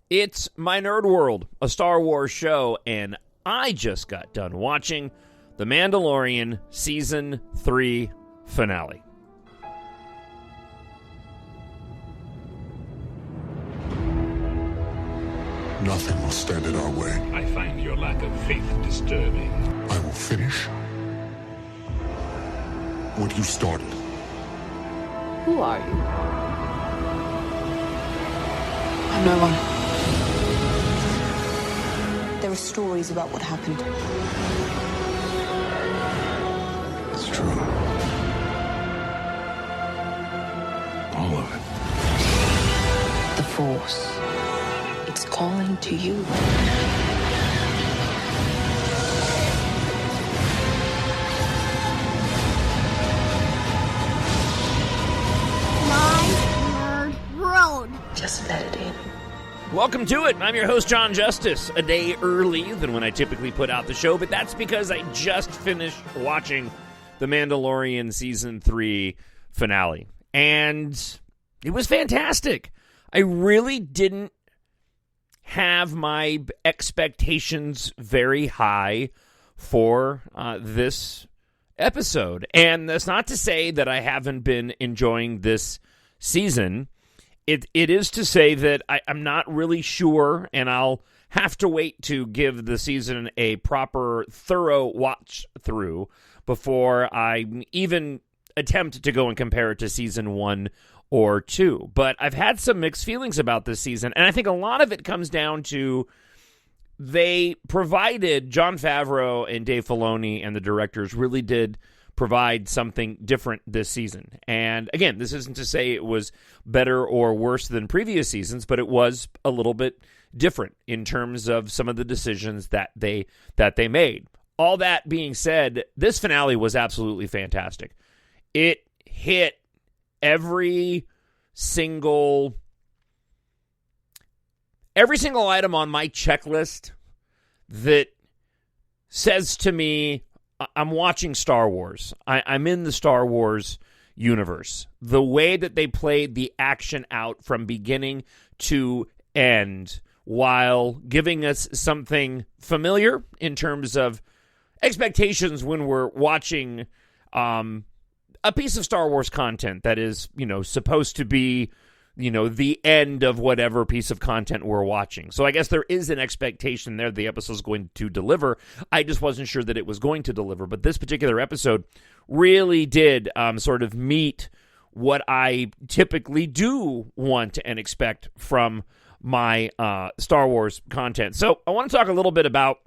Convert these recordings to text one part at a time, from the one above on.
It's My Nerd World, a Star Wars show, and I just got done watching The Mandalorian Season 3 finale. Nothing will stand in our way. I find your lack of faith disturbing. I will finish what you started. Who are you? I'm no one. There are stories about what happened. It's true. All of it. The Force. It's calling to you. My Nerd World. Just let it in. Welcome to it. I'm your host, Jon Justice, a day early than when I typically put out the show, but that's because I just finished watching The Mandalorian Season 3 finale, and it was fantastic. I really didn't have my expectations very high for this episode, and that's not to say that I haven't been enjoying this season. It is to say that I'm not really sure, and I'll have to wait to give the season a proper, thorough watch through before I even attempt to go and compare it to Season 1 or 2. But I've had some mixed feelings about this season, and I think a lot of it comes down to they provided, Jon Favreau and Dave Filoni and the directors really did provide something different this season. And again, this isn't to say it was better or worse than previous seasons, but it was a little bit different in terms of some of the decisions that they made. All that being said, this finale was absolutely fantastic. It hit every single item on my checklist that says to me, I'm watching Star Wars. I'm in the Star Wars universe. The way that they played the action out from beginning to end while giving us something familiar in terms of expectations when we're watching a piece of Star Wars content that is, supposed to be, the end of whatever piece of content we're watching. So I guess there is an expectation there the episode's going to deliver. I just wasn't sure that it was going to deliver. But this particular episode really did sort of meet what I typically do want and expect from my Star Wars content. So I want to talk a little bit about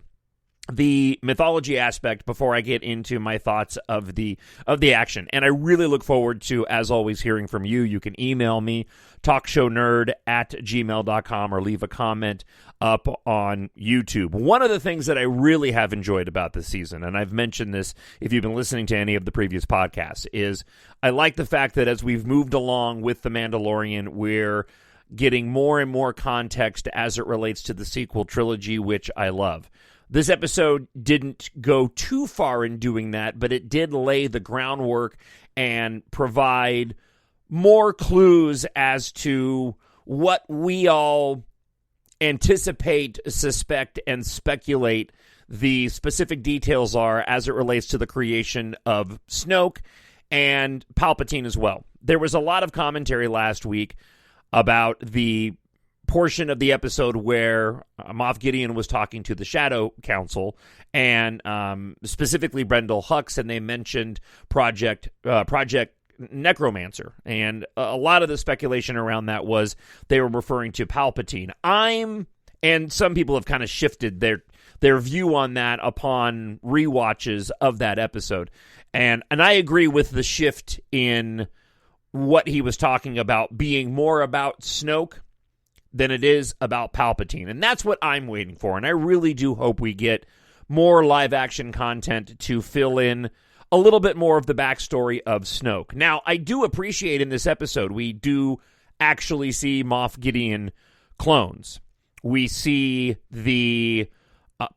the mythology aspect before I get into my thoughts of the action. And I really look forward to, as always, hearing from you. You can email me, TalkShowNerd@gmail.com, or leave a comment up on YouTube. One of the things that I really have enjoyed about this season, and I've mentioned this if you've been listening to any of the previous podcasts, is I like the fact that as we've moved along with The Mandalorian, we're getting more and more context as it relates to the sequel trilogy, which I love. This episode didn't go too far in doing that, but it did lay the groundwork and provide more clues as to what we all anticipate, suspect, and speculate the specific details are as it relates to the creation of Snoke and Palpatine as well. There was a lot of commentary last week about the portion of the episode where Moff Gideon was talking to the Shadow Council, and specifically Brendol Hux, and they mentioned Project Necromancer. And a lot of the speculation around that was they were referring to Palpatine. And some people have kind of shifted their view on that upon rewatches of that episode. And I agree with the shift in what he was talking about being more about Snoke than it is about Palpatine. And that's what I'm waiting for. And I really do hope we get more live-action content to fill in a little bit more of the backstory of Snoke. Now, I do appreciate in this episode, we do actually see Moff Gideon clones. We see the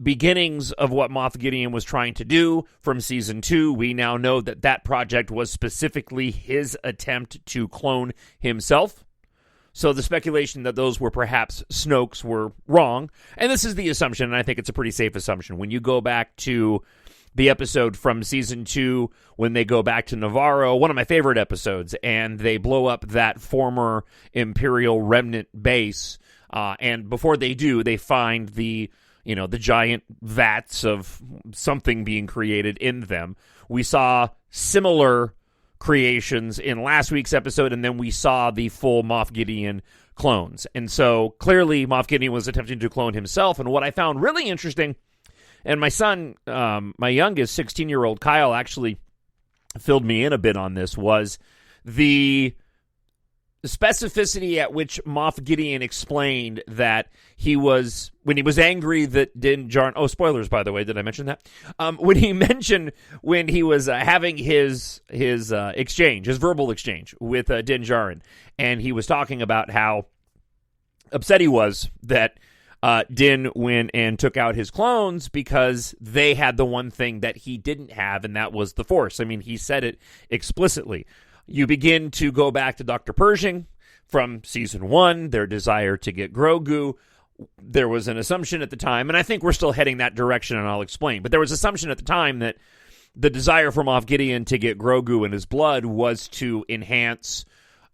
beginnings of what Moff Gideon was trying to do from Season 2. We now know that project was specifically his attempt to clone himself. So the speculation that those were perhaps Snoke's were wrong. And this is the assumption, and I think it's a pretty safe assumption. When you go back to the episode from season 2, when they go back to Navarro, one of my favorite episodes, and they blow up that former Imperial remnant base. And before they do, they find the giant vats of something being created in them. We saw similar creations in last week's episode, and then we saw the full Moff Gideon clones. And so clearly Moff Gideon was attempting to clone himself. And what I found really interesting, and my son, my youngest 16-year-old Kyle, actually filled me in a bit on this, was the specificity at which Moff Gideon explained that when he was angry that Din Djarin, spoilers, by the way, did I mention that? When he was having his exchange, his verbal exchange with Din Djarin, and he was talking about how upset he was that Din went and took out his clones because they had the one thing that he didn't have, and that was the Force. I mean, he said it explicitly. You begin to go back to Dr. Pershing from season 1, their desire to get Grogu. There was an assumption at the time, and I think we're still heading that direction, and I'll explain. But there was assumption at the time that the desire for Moff Gideon to get Grogu in his blood was to enhance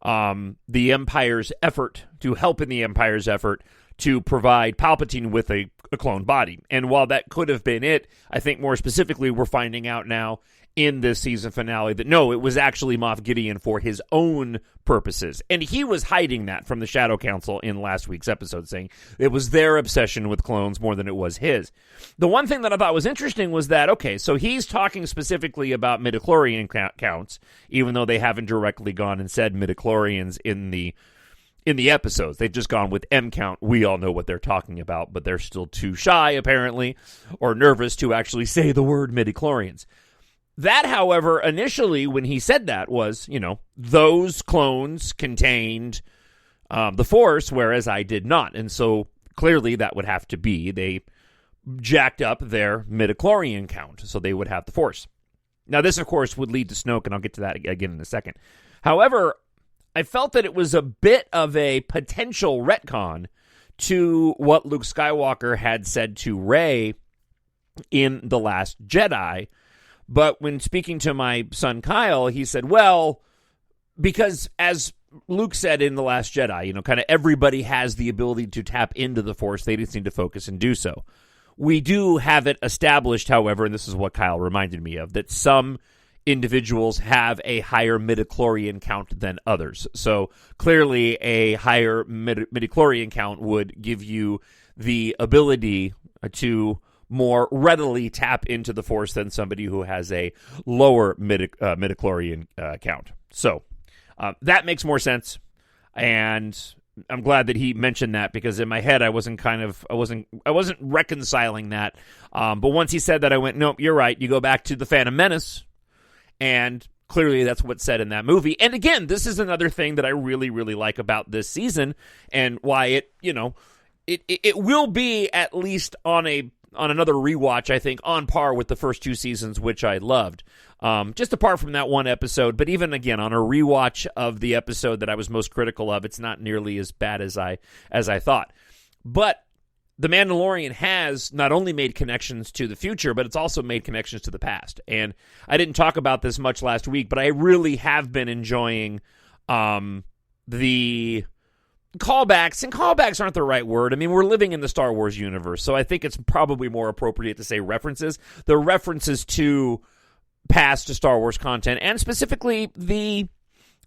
the Empire's effort, to help in the Empire's effort to provide Palpatine with a clone body. And while that could have been it, I think more specifically we're finding out now in this season finale that no, it was actually Moff Gideon for his own purposes. And he was hiding that from the Shadow Council in last week's episode, saying it was their obsession with clones more than it was his. The one thing that I thought was interesting was that, okay, so he's talking specifically about midichlorian counts, even though they haven't directly gone and said midichlorians in the episodes. They've just gone with M count. We all know what they're talking about, but they're still too shy, apparently, or nervous to actually say the word midichlorians. That, however, initially when he said that was, those clones contained the Force, whereas I did not. And so clearly that would have to be, they jacked up their midichlorian count, so they would have the Force. Now this, of course, would lead to Snoke, and I'll get to that again in a second. However, I felt that it was a bit of a potential retcon to what Luke Skywalker had said to Rey in The Last Jedi. But when speaking to my son Kyle, he said, well, because as Luke said in The Last Jedi, kind of everybody has the ability to tap into the Force. They just need to focus and do so. We do have it established, however, and this is what Kyle reminded me of, that some individuals have a higher midichlorian count than others. So clearly a higher midichlorian count would give you the ability to more readily tap into the Force than somebody who has a lower midichlorian count. So that makes more sense, and I'm glad that he mentioned that, because in my head I wasn't reconciling that. But once he said that, I went, nope, you're right. You go back to The Phantom Menace, and clearly that's what's said in that movie. And again, this is another thing that I really, really like about this season, and why it will be, at least on another rewatch, I think, on par with the first 2 seasons, which I loved. Just apart from that one episode, but even again, on a rewatch of the episode that I was most critical of, it's not nearly as bad as I thought. But The Mandalorian has not only made connections to the future, but it's also made connections to the past. And I didn't talk about this much last week, but I really have been enjoying the callbacks, and callbacks aren't the right word. I mean, we're living in the Star Wars universe, so I think it's probably more appropriate to say references. The references to past Star Wars content, and specifically the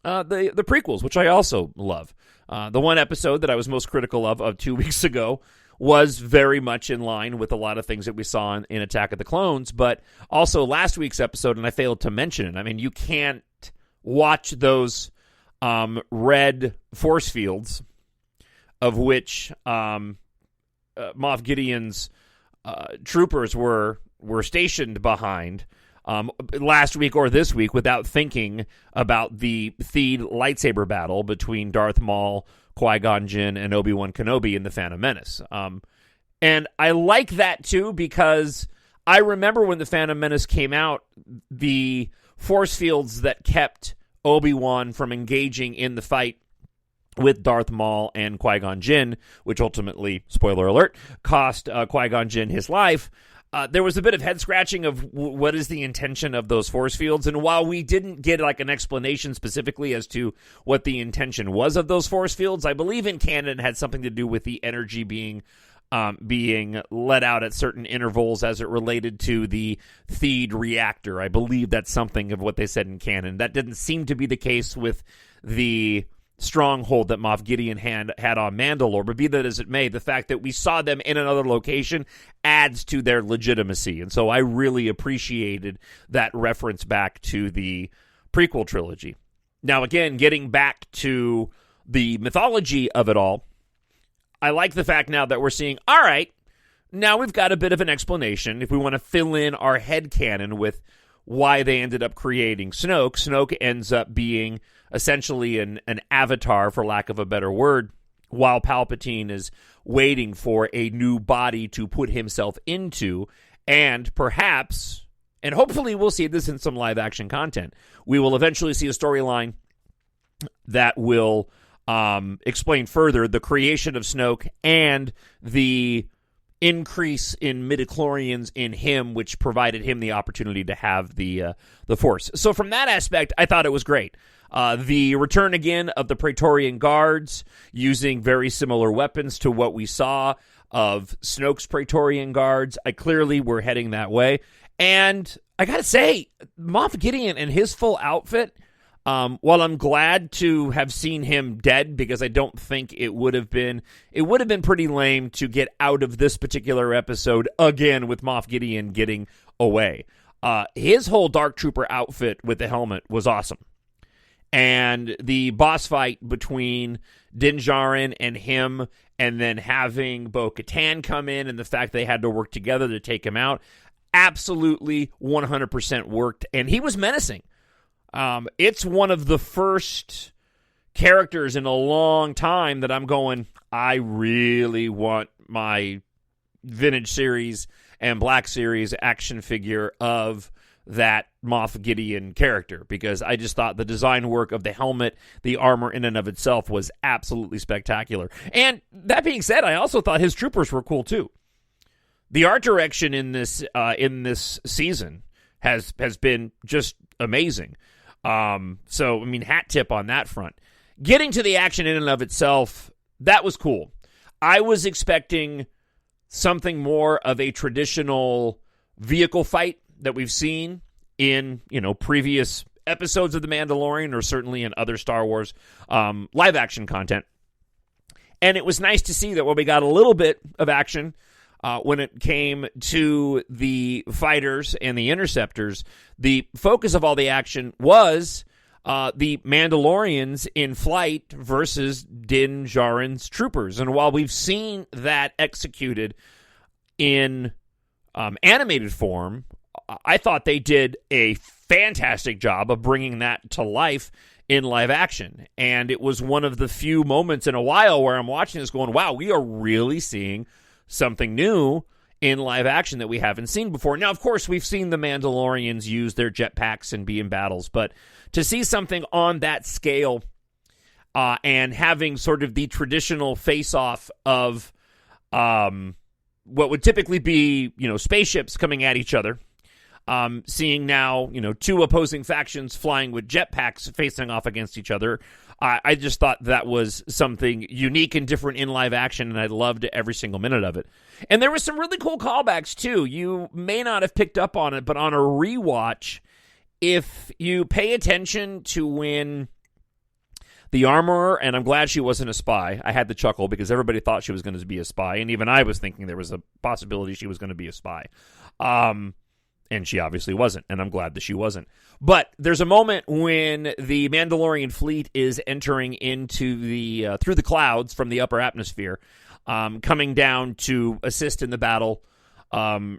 prequels, which I also love. The one episode that I was most critical of 2 weeks ago was very much in line with a lot of things that we saw in Attack of the Clones, but also last week's episode, and I failed to mention it. I mean, you can't watch those red force fields, of which Moff Gideon's troopers were stationed behind last week or this week, without thinking about the Theed lightsaber battle between Darth Maul, Qui-Gon Jinn, and Obi-Wan Kenobi in The Phantom Menace. And I like that, too, because I remember when The Phantom Menace came out, the force fields that kept Obi-Wan from engaging in the fight with Darth Maul and Qui-Gon Jinn, which ultimately, spoiler alert, cost Qui-Gon Jinn his life. There was a bit of head-scratching of what is the intention of those force fields, and while we didn't get like an explanation specifically as to what the intention was of those force fields, I believe in canon it had something to do with the energy being let out at certain intervals as it related to the Theed reactor. I believe that's something of what they said in canon. That didn't seem to be the case with the stronghold that Moff Gideon had on Mandalore, but be that as it may, the fact that we saw them in another location adds to their legitimacy, and so I really appreciated that reference back to the prequel trilogy. Now, again, getting back to the mythology of it all, I like the fact now that we're seeing, all right, now we've got a bit of an explanation if we want to fill in our headcanon with why they ended up creating Snoke. Snoke ends up being essentially an avatar, for lack of a better word, while Palpatine is waiting for a new body to put himself into, and perhaps, and hopefully we'll see this in some live-action content, we will eventually see a storyline that will explain further the creation of Snoke and the increase in midichlorians in him, which provided him the opportunity to have the Force. So from that aspect, I thought it was great. The return again of the Praetorian Guards using very similar weapons to what we saw of Snoke's Praetorian Guards. I clearly were heading that way. And I gotta say, Moff Gideon and his full outfit, while I'm glad to have seen him dead, because I don't think it would have been pretty lame to get out of this particular episode again with Moff Gideon getting away. His whole Dark Trooper outfit with the helmet was awesome. And the boss fight between Din Djarin and him, and then having Bo-Katan come in, and the fact they had to work together to take him out, absolutely 100% worked. And he was menacing. It's one of the first characters in a long time that I'm going, I really want my Vintage Series and Black Series action figure of that Moff Gideon character, because I just thought the design work of the helmet, the armor in and of itself was absolutely spectacular. And that being said, I also thought his troopers were cool too. The art direction in this season has been just amazing. So, I mean, hat tip on that front. Getting to the action in and of itself, that was cool. I was expecting something more of a traditional vehicle fight that we've seen in, previous episodes of The Mandalorian, or certainly in other Star Wars live-action content. And it was nice to see that when we got a little bit of action when it came to the fighters and the interceptors, the focus of all the action was the Mandalorians in flight versus Din Djarin's troopers. And while we've seen that executed in animated form, I thought they did a fantastic job of bringing that to life in live action. And it was one of the few moments in a while where I'm watching this going, wow, we are really seeing something new in live action that we haven't seen before. Now, of course, we've seen the Mandalorians use their jetpacks and be in battles, but to see something on that scale and having sort of the traditional face-off of what would typically be, spaceships coming at each other, seeing now, two opposing factions flying with jetpacks facing off against each other. I just thought that was something unique and different in live action, and I loved every single minute of it. And there were some really cool callbacks, too. You may not have picked up on it, but on a rewatch, if you pay attention to when the armorer, and I'm glad she wasn't a spy. I had the chuckle because everybody thought she was going to be a spy, and even I was thinking there was a possibility she was going to be a spy. And she obviously wasn't, and I'm glad that she wasn't. But there's a moment when the Mandalorian fleet is entering into the through the clouds from the upper atmosphere, coming down to assist in the battle,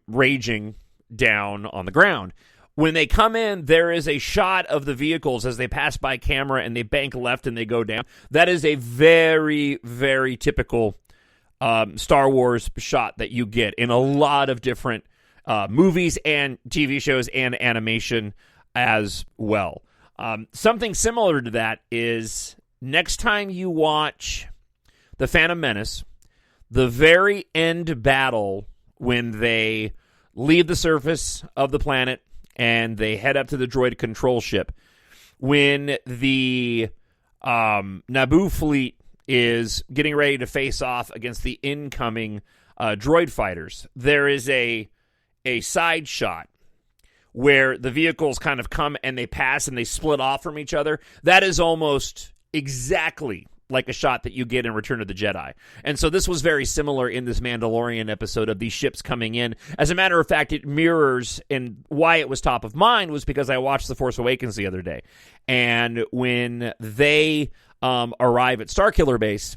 raging down on the ground. When they come in, there is a shot of the vehicles as they pass by camera and they bank left and they go down. That is a very, very typical Star Wars shot that you get in a lot of different movies and TV shows and animation as well. Something similar to that is next time you watch The Phantom Menace, the very end battle when they leave the surface of the planet and they head up to the droid control ship, when the Naboo fleet is getting ready to face off against the incoming droid fighters, there is a side shot where the vehicles kind of come and they pass and they split off from each other. That is almost exactly like a shot that you get in Return of the Jedi. And so this was very similar in this Mandalorian episode of these ships coming in. As a matter of fact, it mirrors, and why it was top of mind was because I watched The Force Awakens the other day. And when they arrive at Starkiller Base,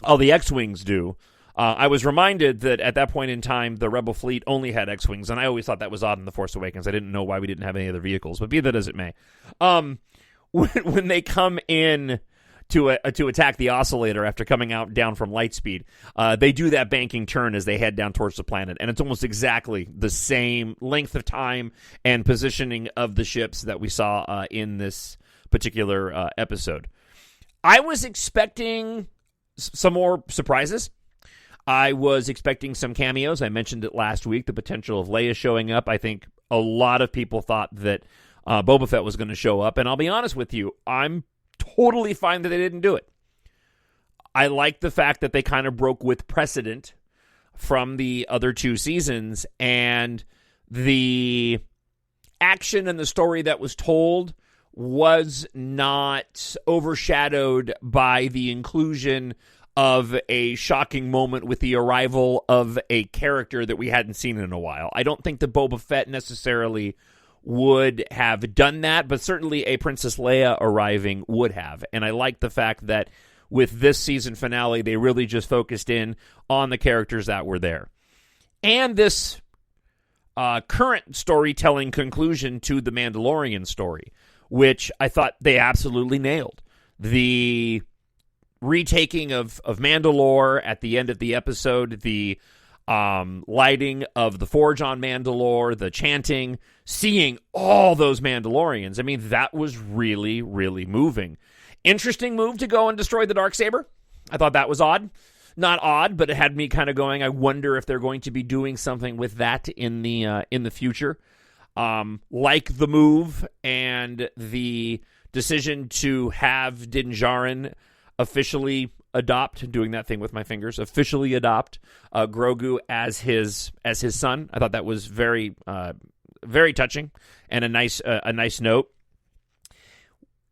all the X-Wings do, I was reminded that at that point in time, the Rebel fleet only had X-Wings, and I always thought that was odd in The Force Awakens. I didn't know why we didn't have any other vehicles, but be that as it may. When they come in to attack the oscillator after coming down from Lightspeed, they do that banking turn as they head down towards the planet, and it's almost exactly the same length of time and positioning of the ships that we saw in this particular episode. I was expecting some more surprises. I was expecting some cameos. I mentioned it last week, the potential of Leia showing up. I think a lot of people thought that Boba Fett was going to show up, and I'll be honest with you, I'm totally fine that they didn't do it. I like the fact that they kind of broke with precedent from the other two seasons, and the action and the story that was told was not overshadowed by the inclusion of a shocking moment with the arrival of a character that we hadn't seen in a while. I don't think that Boba Fett necessarily would have done that, but certainly a Princess Leia arriving would have. And I like the fact that with this season finale, they really just focused in on the characters that were there. And this current storytelling conclusion to the Mandalorian story, which I thought they absolutely nailed. The retaking of Mandalore at the end of the episode, the lighting of the forge on Mandalore, the chanting, seeing all those Mandalorians. I mean, that was really, really moving. Interesting move to go and destroy the Darksaber. I thought that was odd. Not odd, but it had me kind of going, I wonder if they're going to be doing something with that in the future. Like the move and the decision to have Din Djarin officially adopt, doing that thing with my fingers, officially adopt Grogu as his son. I thought that was very very touching and a nice note.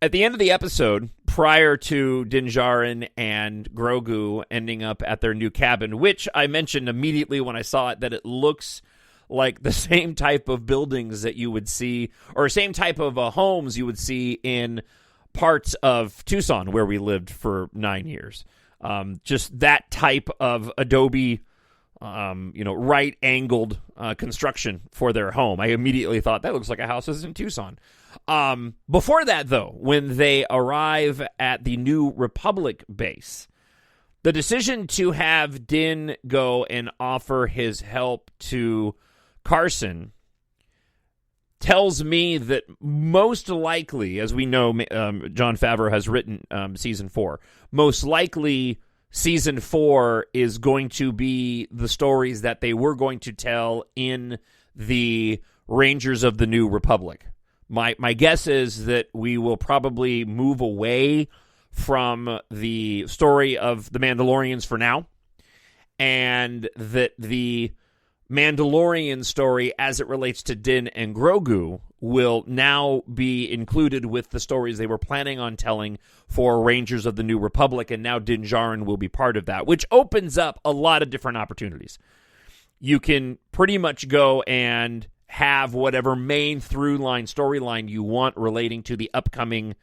At the end of the episode, prior to Din Djarin and Grogu ending up at their new cabin, which I mentioned immediately when I saw it, that it looks like the same type of buildings that you would see, or same type of homes you would see in parts of Tucson where we lived for 9 years. Just that type of Adobe, right-angled construction for their home. I immediately thought, that looks like a house in Tucson. Before that, though, when they arrive at the New Republic base, the decision to have Din go and offer his help to Carson tells me that most likely, as we know, Jon Favreau has written Season 4, most likely Season 4 is going to be the stories that they were going to tell in the Rangers of the New Republic. My guess is that we will probably move away from the story of the Mandalorians for now, and that the Mandalorian story as it relates to Din and Grogu will now be included with the stories they were planning on telling for Rangers of the New Republic, and now Din Djarin will be part of that, which opens up a lot of different opportunities. You can pretty much go and have whatever main through line storyline you want relating to the upcoming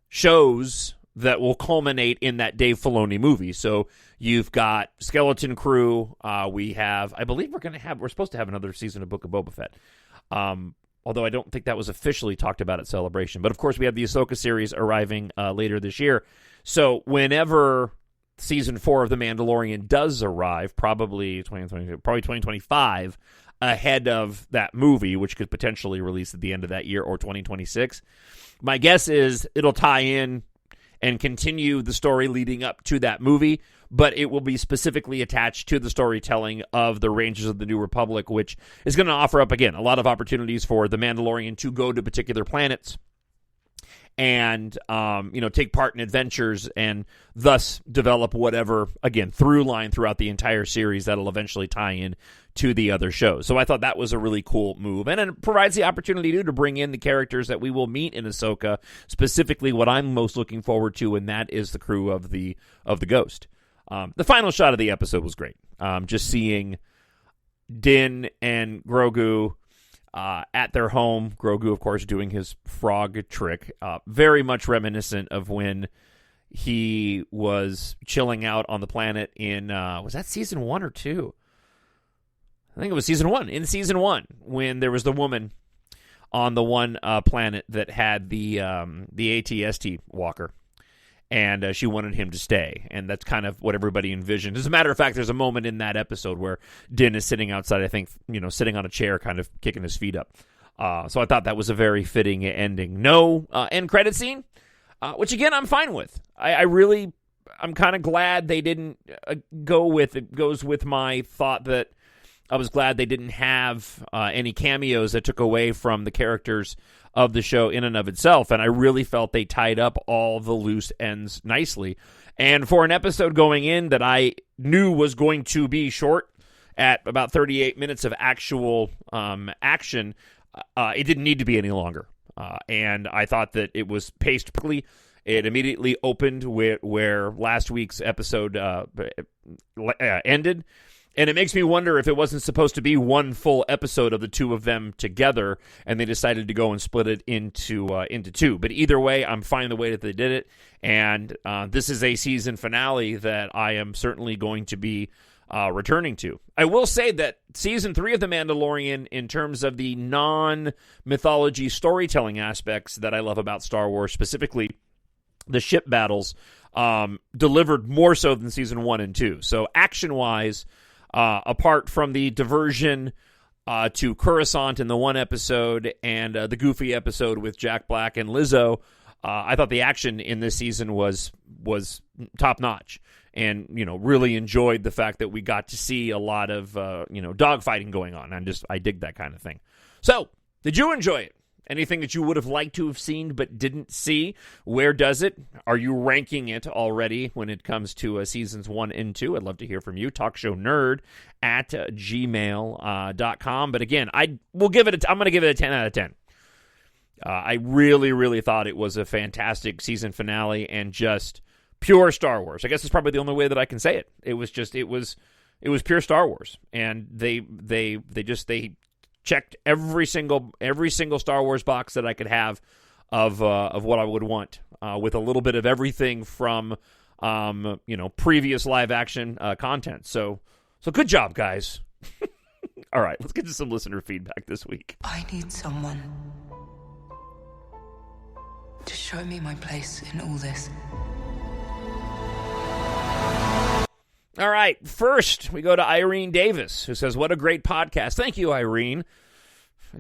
shows that will culminate in that Dave Filoni movie. So you've got Skeleton Crew. We have, I believe we're supposed to have another season of Book of Boba Fett. Although I don't think that was officially talked about at Celebration. But of course we have the Ahsoka series arriving later this year. So whenever season 4 of The Mandalorian does arrive, probably 2025, ahead of that movie, which could potentially release at the end of that year or 2026. My guess is it'll tie in and continue the story leading up to that movie, but it will be specifically attached to the storytelling of the Rangers of the New Republic, which is going to offer up, again, a lot of opportunities for the Mandalorian to go to particular planets and, take part in adventures and thus develop whatever, again, through line throughout the entire series that'll eventually tie in to the other shows. So I thought that was a really cool move. And it provides the opportunity to bring in the characters that we will meet in Ahsoka, specifically what I'm most looking forward to, and that is the crew of the Ghost. The final shot of the episode was great. Just seeing Din and Grogu at their home. Grogu, of course, doing his frog trick. Very much reminiscent of when he was chilling out on the planet in, was that season 1 or 2? I think it was season 1. In season 1, when there was the woman on the one planet that had the AT-ST walker. And she wanted him to stay. And that's kind of what everybody envisioned. As a matter of fact, there's a moment in that episode where Din is sitting outside, I think, sitting on a chair, kind of kicking his feet up. So I thought that was a very fitting ending. No end credit scene, which, again, I'm fine with. I'm kind of glad they didn't go with it. Goes with my thought that I was glad they didn't have any cameos that took away from the characters of the show in and of itself, and I really felt they tied up all the loose ends nicely. And for an episode going in that I knew was going to be short at about 38 minutes of actual action, it didn't need to be any longer. And I thought that it was paced quickly. It immediately opened where last week's episode ended. And it makes me wonder if it wasn't supposed to be one full episode of the two of them together, and they decided to go and split it into two. But either way, I'm fine the way that they did it, and this is a season finale that I am certainly going to be returning to. I will say that season 3 of The Mandalorian, in terms of the non-mythology storytelling aspects that I love about Star Wars, specifically the ship battles, delivered more so than season 1 and 2. So action-wise, apart from the diversion to Coruscant in the one episode and the Goofy episode with Jack Black and Lizzo, I thought the action in this season was top-notch, and really enjoyed the fact that we got to see a lot of dogfighting going on. I dig that kind of thing. So, did you enjoy it? Anything that you would have liked to have seen but didn't see? Where does it? Are you ranking it already when it comes to seasons 1 and 2? I'd love to hear from you. TalkShowNerd at gmail.com. But again, I'm going to give it a 10 out of 10. I really, really thought it was a fantastic season finale and just pure Star Wars. I guess it's probably the only way that I can say it. It was pure Star Wars, and they checked every single Star Wars box that I could have of what I would want, with a little bit of everything from previous live action content. So good job, guys. All right, let's get to some listener feedback this week. I need someone to show me my place in all this. All right, first we go to Irene Davis, who says, "What a great podcast." Thank you, Irene.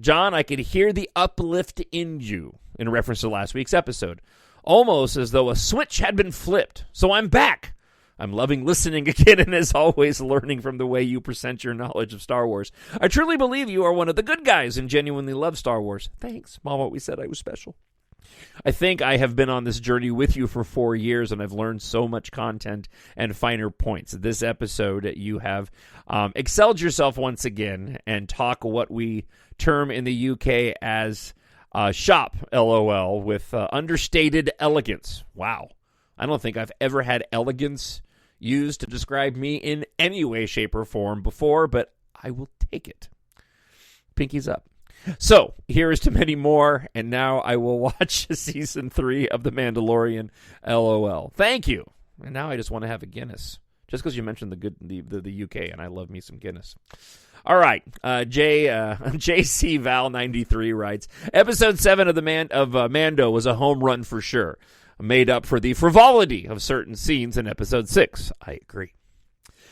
John, I could hear the uplift in you, in reference to last week's episode, almost as though a switch had been flipped. So I'm back. I'm loving listening again, and as always, learning from the way you present your knowledge of Star Wars. I truly believe you are one of the good guys and genuinely love Star Wars. Thanks. Mom always said I was special. I think I have been on this journey with you for 4 years, and I've learned so much content and finer points. This episode, you have excelled yourself once again and talk what we term in the UK as shop, LOL, with understated elegance. Wow. I don't think I've ever had elegance used to describe me in any way, shape, or form before, but I will take it. Pinkies up. So, here is to many more, and now I will watch Season 3 of The Mandalorian, LOL. Thank you. And now I just want to have a Guinness, just because you mentioned the UK, and I love me some Guinness. All right, JC Val 93 writes, Episode 7 of Mando was a home run for sure, made up for the frivolity of certain scenes in Episode 6. I agree.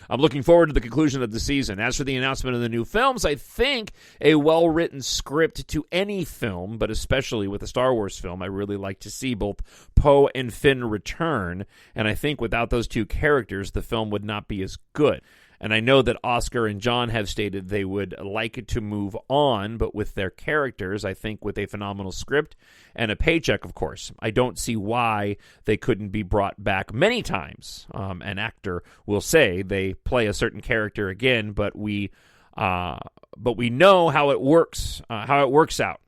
I'm looking forward to the conclusion of the season. As for the announcement of the new films, I think a well-written script to any film, but especially with a Star Wars film, I really like to see both Poe and Finn return, and I think without those two characters, the film would not be as good. And I know that Oscar and John have stated they would like it to move on, but with their characters, I think with a phenomenal script and a paycheck, of course, I don't see why they couldn't be brought back many times. An actor will say they play a certain character again, but we know how it works out.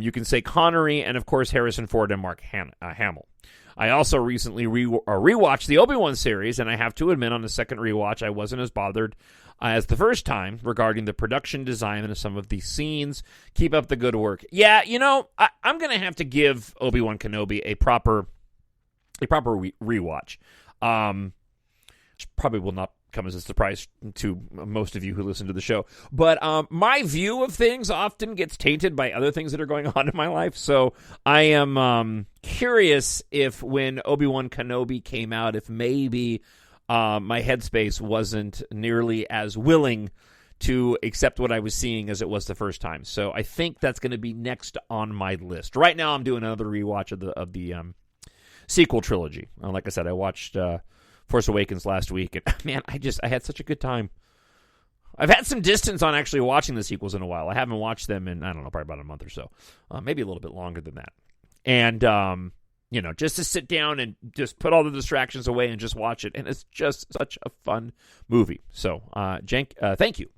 You can say Connery and, of course, Harrison Ford and Mark Hamill. I also recently rewatched the Obi-Wan series, and I have to admit on the second rewatch, I wasn't as bothered as the first time regarding the production design and some of the scenes. Keep up the good work. Yeah, I'm going to have to give Obi-Wan Kenobi a proper rewatch. Which probably will not come as a surprise to most of you who listen to the show. But my view of things often gets tainted by other things that are going on in my life. So I am curious if when Obi-Wan Kenobi came out, if maybe my headspace wasn't nearly as willing to accept what I was seeing as it was the first time. So I think that's going to be next on my list. Right now I'm doing another rewatch of the sequel trilogy. Like I said, I watched Force Awakens last week, and man, I had such a good time. I've had some distance on actually watching the sequels in a while. I haven't watched them in, I don't know, probably about a month or so. Maybe a little bit longer than that. And, just to sit down and just put all the distractions away and just watch it, and it's just such a fun movie. So, thank you.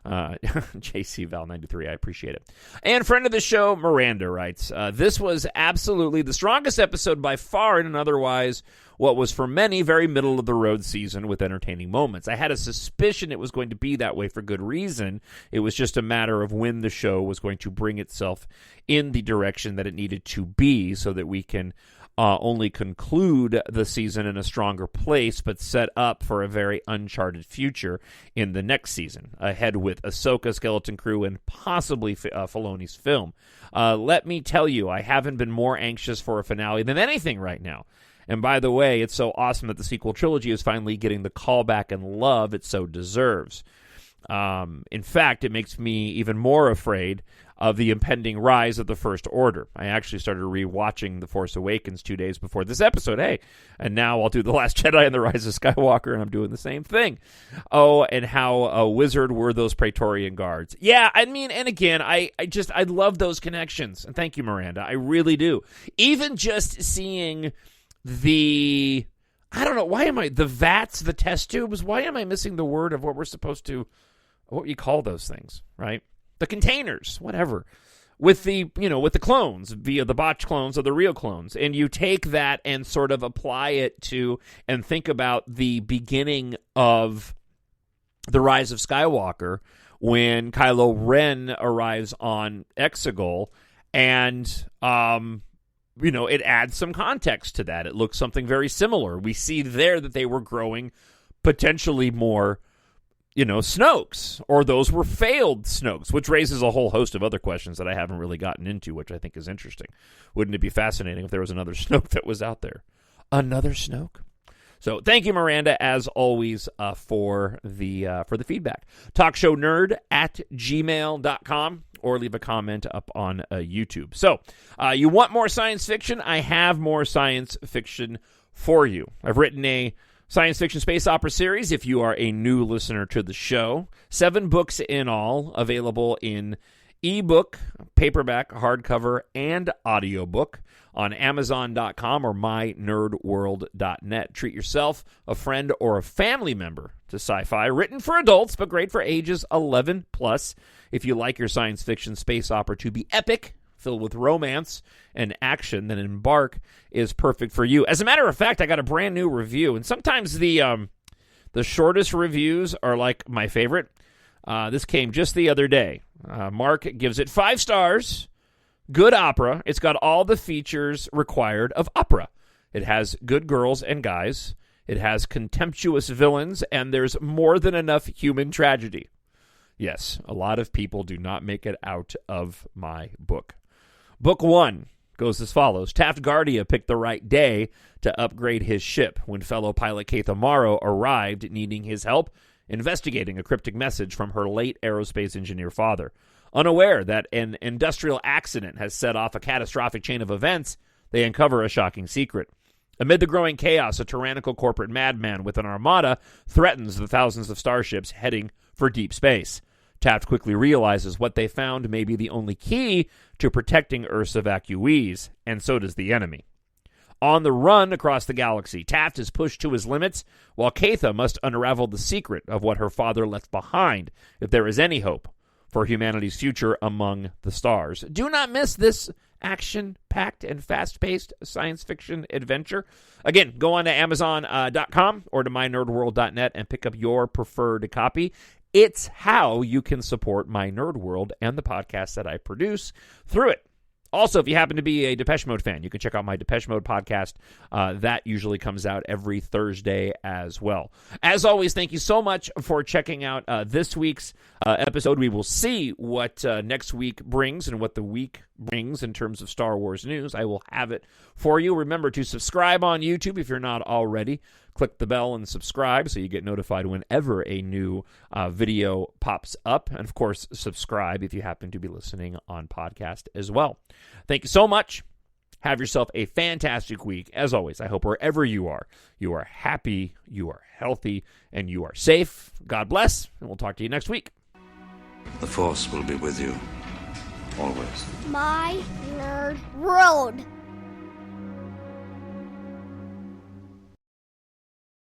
JC Val 93, I appreciate it. And friend of the show, Miranda writes, this was absolutely the strongest episode by far in an otherwise what was for many very middle of the road season with entertaining moments. I had a suspicion it was going to be that way for good reason. It was just a matter of when the show was going to bring itself in the direction that it needed to be so that we can only conclude the season in a stronger place, but set up for a very uncharted future in the next season, ahead with Ahsoka, Skeleton Crew, and possibly Filoni's film. Let me tell you, I haven't been more anxious for a finale than anything right now. And by the way, it's so awesome that the sequel trilogy is finally getting the callback and love it so deserves. In fact, it makes me even more afraid of the impending rise of the First Order. I actually started rewatching The Force Awakens 2 days before this episode. Hey, and now I'll do The Last Jedi and The Rise of Skywalker, and I'm doing the same thing. Oh, and how a wizard were those Praetorian guards. Yeah, I mean, and again, I love those connections. And thank you, Miranda. I really do. Even just seeing the vats, the test tubes, why am I missing the word of what we're supposed to, what you call those things, right? The containers, whatever, with the clones, via the botched clones or the real clones. And you take that and sort of apply it to, and think about the beginning of The Rise of Skywalker when Kylo Ren arrives on Exegol, and, it adds some context to that. It looks something very similar. We see there that they were growing potentially more, Snokes, or those were failed Snokes, which raises a whole host of other questions that I haven't really gotten into, which I think is interesting. Wouldn't it be fascinating if there was another Snoke that was out there? Another Snoke? So thank you, Miranda, as always, for the feedback. TalkShowNerd at gmail.com, or leave a comment up on YouTube. So you want more science fiction? I have more science fiction for you. I've written a science fiction space opera series, if you are a new listener to the show. 7 books in all, available in ebook, paperback, hardcover, and audiobook on Amazon.com or mynerdworld.net. Treat yourself, a friend, or a family member to sci-fi, written for adults, but great for ages 11 plus. If you like your science fiction space opera to be epic, filled with romance and action, then EMBARK is perfect for you. As a matter of fact, I got a brand new review, and sometimes the shortest reviews are like my favorite. This came just the other day. Mark gives it 5 stars. Good opera. It's got all the features required of opera. It has good girls and guys. It has contemptuous villains, and there's more than enough human tragedy. Yes, a lot of people do not make it out of my book. Book 1, goes as follows. Taft Guardia picked the right day to upgrade his ship when fellow pilot Kate Amaro arrived needing his help investigating a cryptic message from her late aerospace engineer father. Unaware that an industrial accident has set off a catastrophic chain of events, they uncover a shocking secret. Amid the growing chaos, a tyrannical corporate madman with an armada threatens the thousands of starships heading for deep space. Taft quickly realizes what they found may be the only key to protecting Earth's evacuees, and so does the enemy. On the run across the galaxy, Taft is pushed to his limits, while Katha must unravel the secret of what her father left behind, if there is any hope for humanity's future among the stars. Do not miss this action-packed and fast-paced science fiction adventure. Again, go on to Amazon.com or to mynerdworld.net and pick up your preferred copy. It's how you can support My Nerd World and the podcast that I produce through it. Also, if you happen to be a Depeche Mode fan, you can check out my Depeche Mode podcast. That usually comes out every Thursday as well. As always, thank you so much for checking out this week's episode. We will see what next week brings and what the week brings in terms of Star Wars news. I will have it for you. Remember to subscribe on YouTube if you're not already. Click the bell and subscribe so you get notified whenever a new video pops up. And, of course, subscribe if you happen to be listening on podcast as well. Thank you so much. Have yourself a fantastic week. As always, I hope wherever you are happy, you are healthy, and you are safe. God bless, and we'll talk to you next week. The Force will be with you, always. My Nerd World.